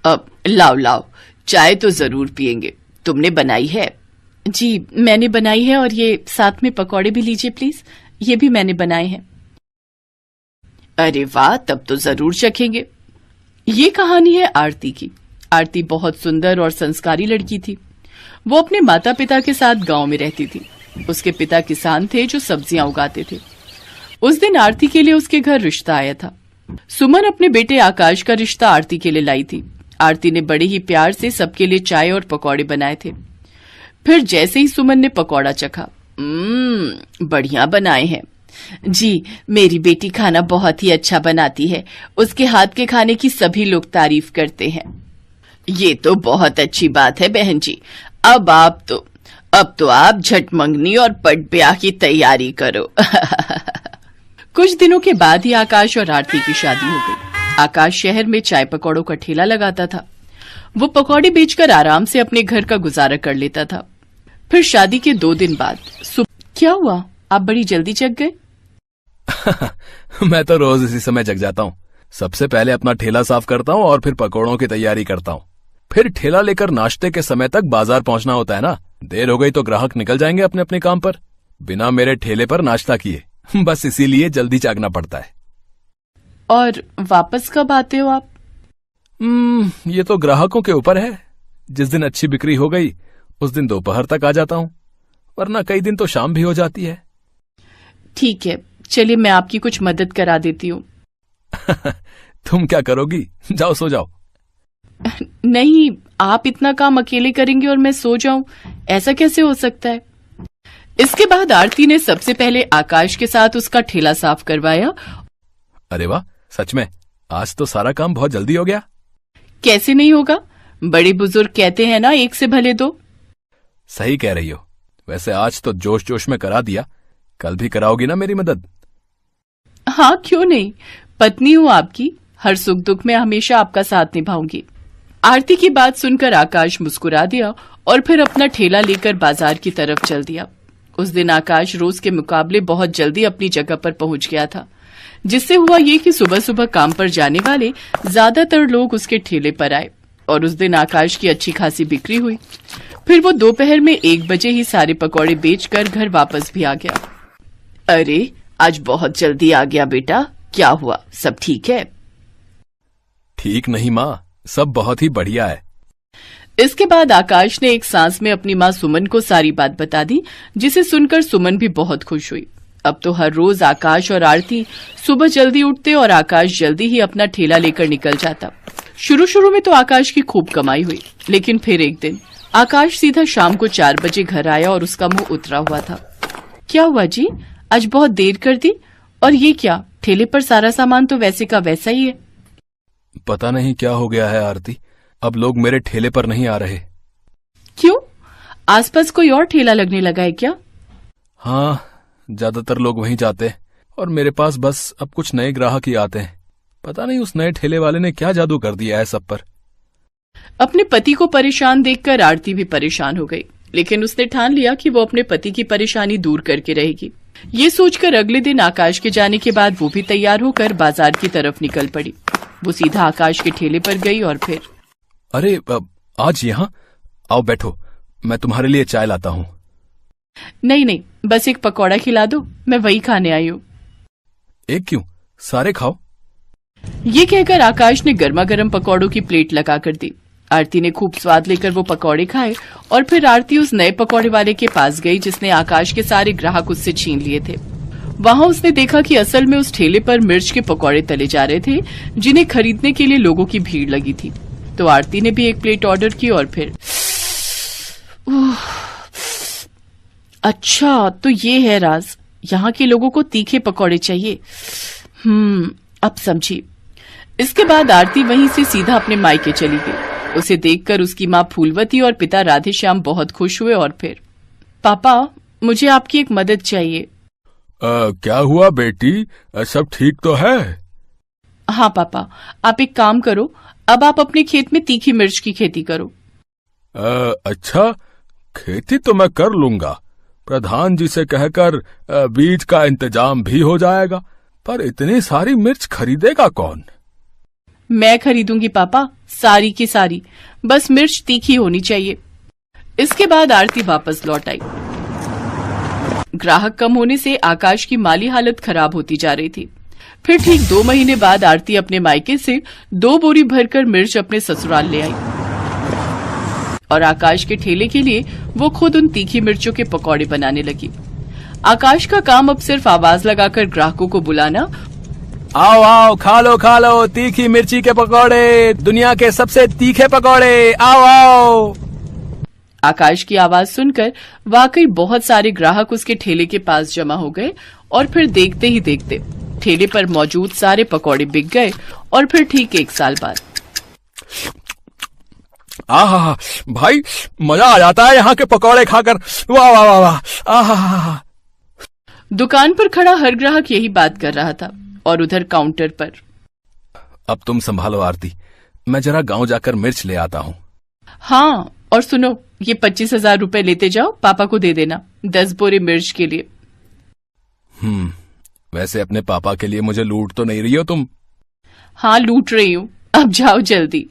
अब लाओ लाओ, चाय तो जरूर पियेंगे। तुमने बनाई है? जी मैंने बनाई है, और ये साथ में पकौड़े भी लीजिए प्लीज, ये भी मैंने बनाए हैं। अरे वाह, तब तो जरूर चखेंगे। ये कहानी है आरती की। आरती बहुत सुंदर और संस्कारी लड़की थी। वो अपने माता पिता के साथ गांव में रहती थी। उसके पिता किसान थे जो सब्जियां उगाते थे। उस दिन आरती के लिए उसके घर रिश्ता आया था। सुमन अपने बेटे आकाश का रिश्ता आरती के लिए लाई थी। आरती ने बड़े ही प्यार से सबके लिए चाय और पकौड़े बनाए थे। फिर जैसे ही सुमन ने पकौड़ा चखा, बढ़िया बनाए हैं। जी, मेरी बेटी खाना बहुत ही अच्छा बनाती है। उसके हाथ के खाने की सभी लोग तारीफ करते हैं। ये तो बहुत अच्छी बात है बहन जी। अब तो आप झट मंगनी और पट ब्याह की तैयारी करो। कुछ दिनों के बाद ही आकाश और आरती की शादी हो गई। आकाश शहर में चाय पकौड़ों का ठेला लगाता था। वो पकौड़े बेचकर आराम से अपने घर का गुजारा कर लेता था। फिर शादी के 2 दिन बाद क्या हुआ, आप बड़ी जल्दी जग गए? मैं तो रोज इसी समय जग जाता हूँ। सबसे पहले अपना ठेला साफ करता हूँ और फिर पकौड़ों की तैयारी करता हूँ। फिर ठेला लेकर नाश्ते के समय तक बाजार पहुंचना होता है ना। देर हो गई तो ग्राहक निकल जाएंगे अपने अपने काम पर, बिना मेरे ठेले पर नाश्ता किए। बस इसीलिए जल्दी जागना पड़ता है। और वापस कब आते हो आप? ये तो ग्राहकों के ऊपर है। जिस दिन अच्छी बिक्री हो गई उस दिन दोपहर तक आ जाता हूँ, वरना कई दिन तो शाम भी हो जाती है। ठीक है, चलिए मैं आपकी कुछ मदद करा देती हूँ। तुम क्या करोगी? जाओ सो जाओ। नहीं, आप इतना काम अकेले करेंगे और मैं सो जाऊं, ऐसा कैसे हो सकता है? इसके बाद आरती ने सबसे पहले आकाश के साथ उसका ठेला साफ करवाया। अरे वाह, सच में आज तो सारा काम बहुत जल्दी हो गया। कैसे नहीं होगा, बड़े बुजुर्ग कहते हैं ना, एक से भले दो। सही कह रही हो। वैसे आज तो जोश जोश में करा दिया, कल भी कराओगी ना मेरी मदद? हाँ क्यों नहीं, पत्नी हूँ आपकी, हर सुख दुख में हमेशा आपका साथ निभाऊंगी। आरती की बात सुनकर आकाश मुस्कुरा दिया और फिर अपना ठेला लेकर बाजार की तरफ चल दिया। उस दिन आकाश रोज के मुकाबले बहुत जल्दी अपनी जगह पर पहुंच गया था, जिससे हुआ ये कि सुबह सुबह काम पर जाने वाले ज्यादातर लोग उसके ठेले पर आए और उस दिन आकाश की अच्छी खासी बिक्री हुई। फिर वो दोपहर में 1 बजे ही सारे पकौड़े बेचकर घर वापस भी आ गया। अरे, आज बहुत जल्दी आ गया बेटा, क्या हुआ, सब ठीक है? ठीक नहीं माँ, सब बहुत ही बढ़िया है। इसके बाद आकाश ने एक सांस में अपनी माँ सुमन को सारी बात बता दी, जिसे सुनकर सुमन भी बहुत खुश हुई। अब तो हर रोज आकाश और आरती सुबह जल्दी उठते और आकाश जल्दी ही अपना ठेला लेकर निकल जाता। शुरू में तो आकाश की खूब कमाई हुई, लेकिन फिर एक दिन आकाश सीधा शाम को 4 बजे घर आया और उसका मुंह उतरा हुआ था। क्या हुआ जी, आज बहुत देर कर दी? और ये क्या, ठेले पर सारा सामान तो वैसे का वैसा ही है। पता नहीं क्या हो गया है आरती, अब लोग मेरे ठेले पर नहीं आ रहे। क्यों, आसपास कोई और ठेला लगने लगा है क्या? हाँ, ज्यादातर लोग वहीं जाते हैं और मेरे पास बस अब कुछ नए ग्राहक ही आते हैं। पता नहीं उस नए ठेले वाले ने क्या जादू कर दिया है सब पर। अपने पति को परेशान देखकर आरती भी परेशान हो गई, लेकिन उसने ठान लिया कि वो अपने पति की परेशानी दूर करके रहेगी। ये सोचकर अगले दिन आकाश के जाने के बाद वो भी तैयार होकर बाजार की तरफ निकल पड़ी। वो सीधा आकाश के ठेले पर गई और फिर, अरे आज यहाँ आओ, बैठो, मैं तुम्हारे लिए चाय लाता हूँ। नहीं, बस एक पकौड़ा खिला दो, मैं वही खाने आई हूँ। एक क्यों, सारे खाओ। ये कहकर आकाश ने गर्मा गर्म पकौड़ों की प्लेट लगा कर दी। आरती ने खूब स्वाद लेकर वो पकौड़े खाए और फिर आरती उस नए पकौड़े वाले के पास गई जिसने आकाश के सारे ग्राहक उससे छीन लिए थे। वहां उसने देखा कि असल में उस ठेले पर मिर्च के पकौड़े तले जा रहे थे, जिन्हें खरीदने के लिए लोगों की भीड़ लगी थी। तो आरती ने भी एक प्लेट ऑर्डर की और फिर, अच्छा तो ये है राज, यहाँ के लोगों को तीखे पकौड़े चाहिए। अब समझी। इसके बाद आरती वहीं से सीधा अपने मायके चली गई। उसे देखकर उसकी माँ फूलवती और पिता राधेश्याम बहुत खुश हुए और फिर, पापा मुझे आपकी एक मदद चाहिए। क्या हुआ बेटी, सब ठीक तो है? हाँ पापा, आप एक काम करो, अब आप अपने खेत में तीखी मिर्च की खेती करो। अच्छा, खेती तो मैं कर लूंगा। प्रधान जी से कहकर बीज का इंतजाम भी हो जाएगा, पर इतनी सारी मिर्च खरीदेगा कौन? मैं खरीदूंगी पापा, सारी की सारी, बस मिर्च तीखी होनी चाहिए। इसके बाद आरती वापस लौट आई। ग्राहक कम होने से आकाश की माली हालत खराब होती जा रही थी। फिर ठीक 2 महीने बाद आरती अपने मायके से 2 बोरी भरकर मिर्च अपने ससुराल ले आई और आकाश के ठेले के लिए वो खुद उन तीखी मिर्चों के पकौड़े बनाने लगी। आकाश का काम अब सिर्फ आवाज लगाकर ग्राहकों को बुलाना, आओ आओ खा लो तीखी मिर्ची के पकौड़े, दुनिया के सबसे तीखे पकौड़े, आओ आओ। आकाश की आवाज सुनकर वाकई बहुत सारे ग्राहक उसके ठेले के पास जमा हो गए और फिर देखते ही देखते ठेले पर मौजूद सारे पकौड़े बिक गए। और फिर ठीक 1 साल बाद आहा भाई, मजा आ जाता है यहाँ के पकौड़े खाकर, वाह वाह वाह वाह, आहा। दुकान पर खड़ा हर ग्राहक यही बात कर रहा था और उधर काउंटर पर, अब तुम संभालो आरती, मैं जरा गांव जाकर मिर्च ले आता हूँ। हाँ, और सुनो, ये 25,000 रुपए लेते जाओ, पापा को दे देना 10 बोरे मिर्च के लिए। वैसे अपने पापा के लिए मुझे लूट तो नहीं रही हो तुम? हाँ, लूट रही हूँ, अब जाओ जल्दी।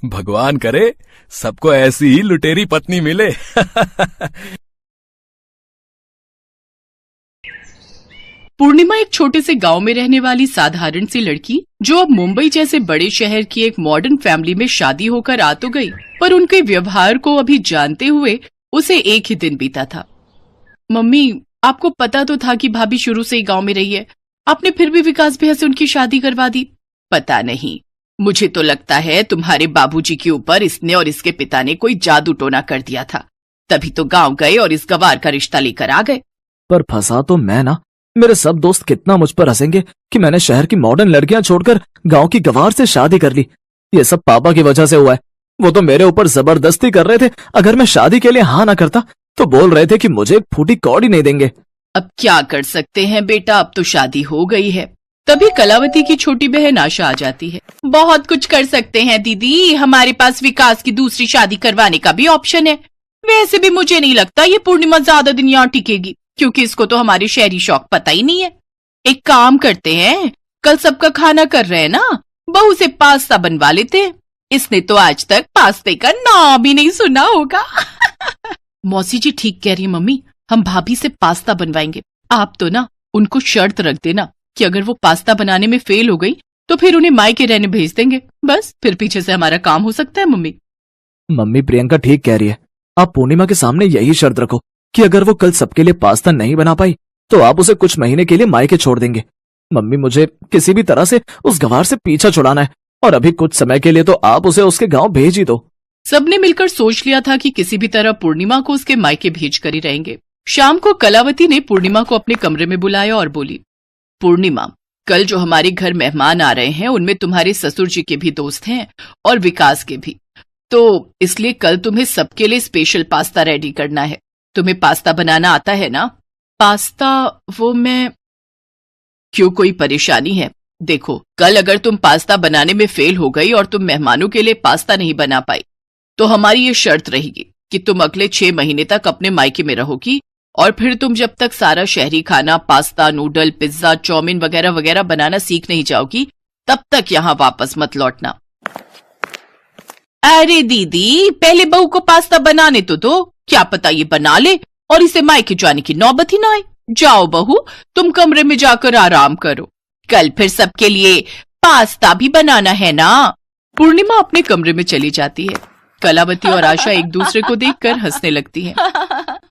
भगवान करे सबको ऐसी ही लुटेरी पत्नी मिले। पूर्णिमा एक छोटे से गांव में रहने वाली साधारण सी लड़की, जो अब मुंबई जैसे बड़े शहर की एक मॉडर्न फैमिली में शादी होकर आ तो गई, पर उनके व्यवहार को अभी जानते हुए उसे एक ही दिन बीता था। मम्मी, आपको पता तो था कि भाभी शुरू से ही गांव में रही है, आपने फिर भी विकास भैया से उनकी शादी करवा दी। पता नहीं, मुझे तो लगता है तुम्हारे बाबूजी के ऊपर इसने और इसके पिता ने कोई जादू टोना कर दिया था, तभी तो गांव गए और इस गवार का रिश्ता लेकर आ गए। पर फंसा तो मैं ना। मेरे सब दोस्त कितना मुझ पर हंसेंगे कि मैंने शहर की मॉडर्न लड़कियां छोड़कर गांव की गवार से शादी कर ली। ये सब पापा की वजह से हुआ है। वो तो मेरे ऊपर जबरदस्ती कर रहे थे, अगर मैं शादी के लिए हाँ ना करता तो बोल रहे थे कि मुझे एक फूटी कौड़ी नहीं देंगे। अब क्या कर सकते हैं बेटा, अब तो शादी हो गई है। तभी कलावती की छोटी बहन आशा आ जाती है। बहुत कुछ कर सकते हैं दीदी, हमारे पास विकास की दूसरी शादी करवाने का भी ऑप्शन है। वैसे भी मुझे नहीं लगता ये पूर्णिमा ज्यादा दिन यहाँ टिकेगी, क्योंकि इसको तो हमारे शहरी शौक पता ही नहीं है। एक काम करते हैं, कल सबका खाना कर रहे हैं ना, बहू से पास्ता बनवा लेते हैं। इसने तो आज तक पास्ते का नाम भी नहीं सुना होगा। मौसी जी ठीक कह रही है मम्मी, हम भाभी से पास्ता बनवाएंगे। आप तो ना उनको शर्त रख देना कि अगर वो पास्ता बनाने में फेल हो गई तो फिर उन्हें मायके रहने भेज देंगे, बस फिर पीछे से हमारा काम हो सकता है। मम्मी मम्मी प्रियंका ठीक कह रही है। आप पूर्णिमा के सामने यही शर्त रखो कि अगर वो कल सबके लिए पास्ता नहीं बना पाई तो आप उसे कुछ महीने के लिए मायके छोड़ देंगे। मम्मी, मुझे किसी भी तरह से उस गवार से पीछा छुड़ाना है और अभी कुछ समय के लिए तो आप उसे उसके गांव भेज ही दो। सबने मिलकर सोच लिया था कि किसी भी तरह पूर्णिमा को उसके मायके भेज कर ही रहेंगे। शाम को कलावती ने पूर्णिमा को अपने कमरे में बुलाया और बोली, पूर्णिमा, कल जो हमारे घर मेहमान आ रहे हैं उनमें तुम्हारे ससुर जी के भी दोस्त हैं और विकास के भी, तो इसलिए कल तुम्हें सबके लिए स्पेशल पास्ता रेडी करना है। तुम्हें पास्ता बनाना आता है ना? पास्ता? वो मैं... क्यों, कोई परेशानी है? देखो, कल अगर तुम पास्ता बनाने में फेल हो गई और तुम मेहमानों के लिए पास्ता नहीं बना पाई तो हमारी ये शर्त रहेगी कि तुम अगले 6 महीने तक अपने मायके में रहोगी और फिर तुम जब तक सारा शहरी खाना, पास्ता, नूडल, पिज्जा, चाउमीन वगैरह वगैरह बनाना सीख नहीं जाओगी तब तक यहाँ वापस मत लौटना। अरे दीदी, पहले बहू को पास्ता बनाने तो दो, क्या पता ये बना ले और इसे मायके जाने की नौबत ही ना आए। जाओ बहू, तुम कमरे में जाकर आराम करो, कल फिर सबके लिए पास्ता भी बनाना है ना। पूर्णिमा अपने कमरे में चली जाती है। कलावती और आशा एक दूसरे को देखकर हंसने लगती हैं।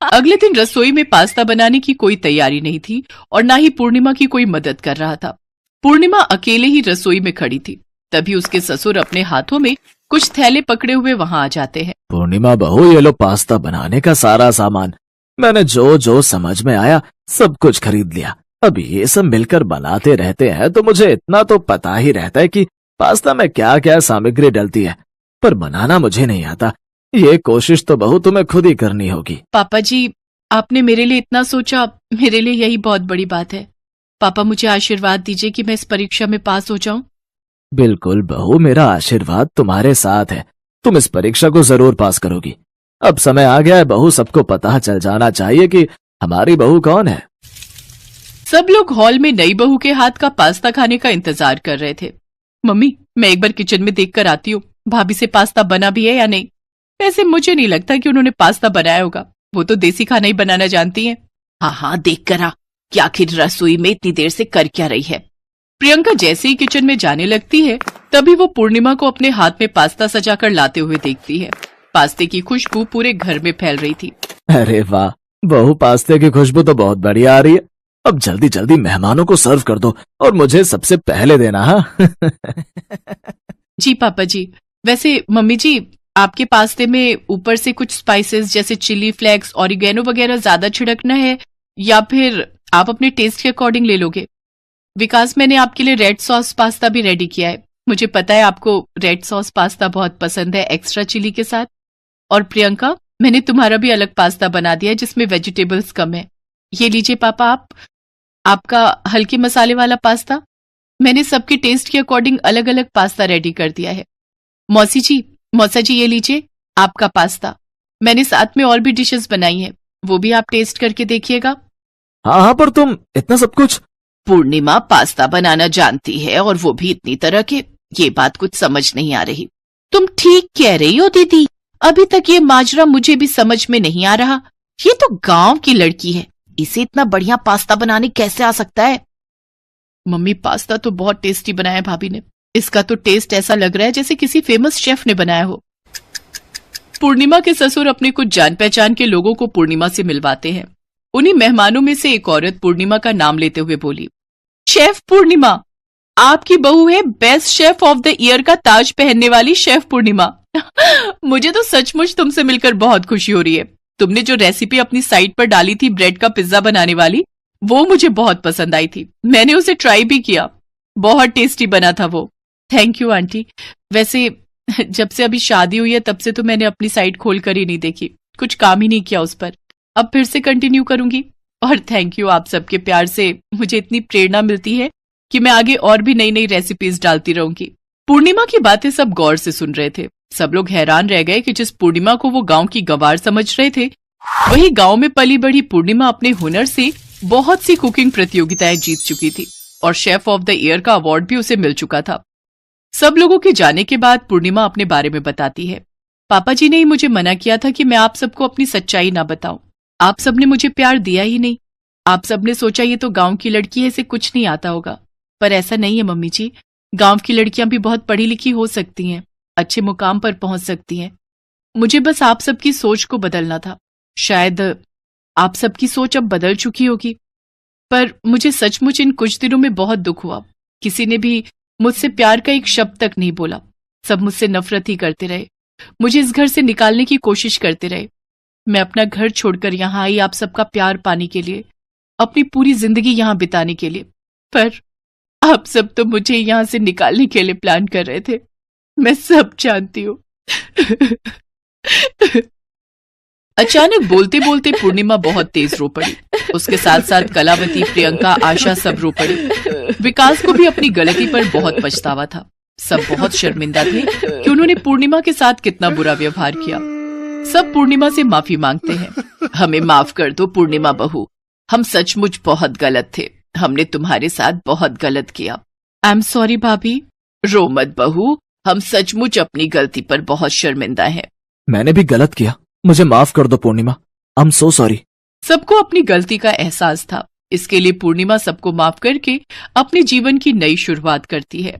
अगले दिन रसोई में पास्ता बनाने की कोई तैयारी नहीं थी और ना ही पूर्णिमा की कोई मदद कर रहा था। पूर्णिमा अकेले ही रसोई में खड़ी थी। तभी उसके ससुर अपने हाथों में कुछ थैले पकड़े हुए वहां आ जाते हैं। पूर्णिमा बहू, ये लो पास्ता बनाने का सारा सामान। मैंने जो जो समझ में आया सब कुछ खरीद लिया। अब ये सब मिलकर बनाते रहते हैं तो मुझे इतना तो पता ही रहता है कि पास्ता में क्या क्या सामग्री डलती है, पर बनाना मुझे नहीं आता। ये कोशिश तो बहू तुम्हें खुद ही करनी होगी। पापा जी, आपने मेरे लिए इतना सोचा, मेरे लिए यही बहुत बड़ी बात है। पापा, मुझे आशीर्वाद दीजिए कि मैं इस परीक्षा में पास हो जाऊं। बिल्कुल बहू, मेरा आशीर्वाद तुम्हारे साथ है। तुम इस परीक्षा को जरूर पास करोगी। अब समय आ गया है बहू, सबको पता चल जाना चाहिए कि हमारी बहू कौन है। सब लोग हॉल में नई बहू के हाथ का पास्ता खाने का इंतजार कर रहे थे। मम्मी, मैं एक बार किचन में देख कर आती हूँ, भाभी से पास्ता बना भी है या नहीं। वैसे मुझे नहीं लगता कि उन्होंने पास्ता बनाया होगा, वो तो देसी खाना ही बनाना जानती हैं। हाँ हाँ, देख कर आ कि आखिर रसोई में इतनी देर से कर क्या रही है। प्रियंका जैसे ही किचन में जाने लगती है तभी वो पूर्णिमा को अपने हाथ में पास्ता सजाकर लाते हुए देखती है। पास्ते की खुशबू पूरे घर में फैल रही थी। अरे वाह, बहू पास्ते की खुशबू तो बहुत बढ़िया आ रही है। अब जल्दी जल्दी मेहमानों को सर्व कर दो और मुझे सबसे पहले देना। हाँ जी पापा जी। वैसे मम्मी जी, आपके पास्ते में ऊपर से कुछ स्पाइसेस जैसे चिली फ्लेक्स, ऑरिगेनो वगैरह ज्यादा छिड़कना है या फिर आप अपने टेस्ट के अकॉर्डिंग ले लोगे? विकास, मैंने आपके लिए रेड सॉस पास्ता भी रेडी किया है। मुझे पता है आपको रेड सॉस पास्ता बहुत पसंद है एक्स्ट्रा चिली के साथ। और प्रियंका, मैंने तुम्हारा भी अलग पास्ता बना दिया है जिसमें वेजिटेबल्स कम है। ये लीजिए पापा, आपका हल्के मसाले वाला पास्ता। मैंने सबके टेस्ट के अकॉर्डिंग अलग अलग पास्ता रेडी कर दिया है। मौसा जी, ये लीजिए आपका पास्ता। मैंने साथ में और भी डिशेस बनाई हैं, वो भी आप टेस्ट करके देखिएगा। हाँ, पर तुम इतना सब कुछ। पूर्णिमा पास्ता बनाना जानती है और वो भी इतनी तरह के, ये बात कुछ समझ नहीं आ रही। तुम ठीक कह रही हो दीदी, अभी तक ये माजरा मुझे भी समझ में नहीं आ रहा। ये तो गांव की लड़की है, इसे इतना बढ़िया पास्ता बनाने कैसे आ सकता है? मम्मी, पास्ता तो बहुत टेस्टी बनाया भाभी ने। इसका तो टेस्ट ऐसा लग रहा है जैसे किसी फेमस शेफ ने बनाया हो। पूर्णिमा के ससुर अपने कुछ जान पहचान के लोगों को पूर्णिमा से मिलवाते हैं। उन्हीं मेहमानों में से एक औरत पूर्णिमा का नाम लेते हुए बोली, शेफ पूर्णिमा, आपकी बहू है best chef of the year का ताज पहनने वाली शेफ पूर्णिमा। मुझे तो सचमुच तुमसे मिलकर बहुत खुशी हो रही है। तुमने जो रेसिपी अपनी साइट पर डाली थी ब्रेड का पिज्जा बनाने वाली, वो मुझे बहुत पसंद आई थी। मैंने उसे ट्राई भी किया, बहुत टेस्टी बना था वो। Thank you aunty. वैसे जब से अभी शादी हुई है तब से तो मैंने अपनी साइट खोल कर ही नहीं देखी, कुछ काम ही नहीं किया उस पर। अब फिर से कंटिन्यू करूंगी। और थैंक यू, आप सबके प्यार से मुझे इतनी प्रेरणा मिलती है कि मैं आगे और भी नई नई रेसिपीज डालती रहूंगी। पूर्णिमा की बातें सब गौर से सुन रहे थे। सब लोग हैरान रह गए कि जिस पूर्णिमा को वो गांव की गंवार समझ रहे थे, वही गांव में पली बढ़ी पूर्णिमा अपने हुनर से बहुत सी कुकिंग प्रतियोगिताएं जीत चुकी थी और शेफ ऑफ द ईयर का अवार्ड भी उसे मिल चुका था। सब लोगों के जाने के बाद पूर्णिमा अपने बारे में बताती है, पापा जी ने ही मुझे मना किया था कि मैं आप सबको अपनी सच्चाई ना बताऊं। आप सबने मुझे प्यार दिया ही नहीं। आप सबने सोचा ये तो गांव की लड़की है, इसे कुछ नहीं आता होगा। पर ऐसा नहीं है मम्मी जी, गांव की लड़कियां भी बहुत पढ़ी लिखी हो सकती हैं, अच्छे मुकाम पर पहुंच सकती हैं। मुझे बस आप सबकी सोच को बदलना था। शायद आप सबकी सोच अब बदल चुकी होगी, पर मुझे सचमुच इन कुछ दिनों में बहुत दुख हुआ। किसी ने भी मुझसे प्यार का एक शब्द तक नहीं बोला। सब मुझसे नफरत ही करते रहे, मुझे इस घर से निकालने की कोशिश करते रहे। मैं अपना घर छोड़कर यहाँ आई आप सबका प्यार पाने के लिए, अपनी पूरी जिंदगी यहाँ बिताने के लिए। पर आप सब तो मुझे यहाँ से निकालने के लिए प्लान कर रहे थे, मैं सब जानती हूँ। अचानक बोलते बोलते पूर्णिमा बहुत तेज रो पड़ी। उसके साथ साथ कलावती, प्रियंका, आशा सब रो पड़ी। विकास को भी अपनी गलती पर बहुत पछतावा था। सब बहुत शर्मिंदा थे कि उन्होंने पूर्णिमा के साथ कितना बुरा व्यवहार किया। सब पूर्णिमा से माफी मांगते हैं। हमें माफ कर दो पूर्णिमा बहू, हम सचमुच बहुत गलत थे, हमने तुम्हारे साथ बहुत गलत किया। आई एम सॉरी भाभी। रो मत बहू, हम सचमुच अपनी गलती पर बहुत शर्मिंदा हैं। मैंने भी गलत किया, मुझे माफ कर दो पूर्णिमा, आई एम सो सॉरी। सबको अपनी गलती का एहसास था। इसके लिए पूर्णिमा सबको माफ करके अपने जीवन की नई शुरुआत करती है।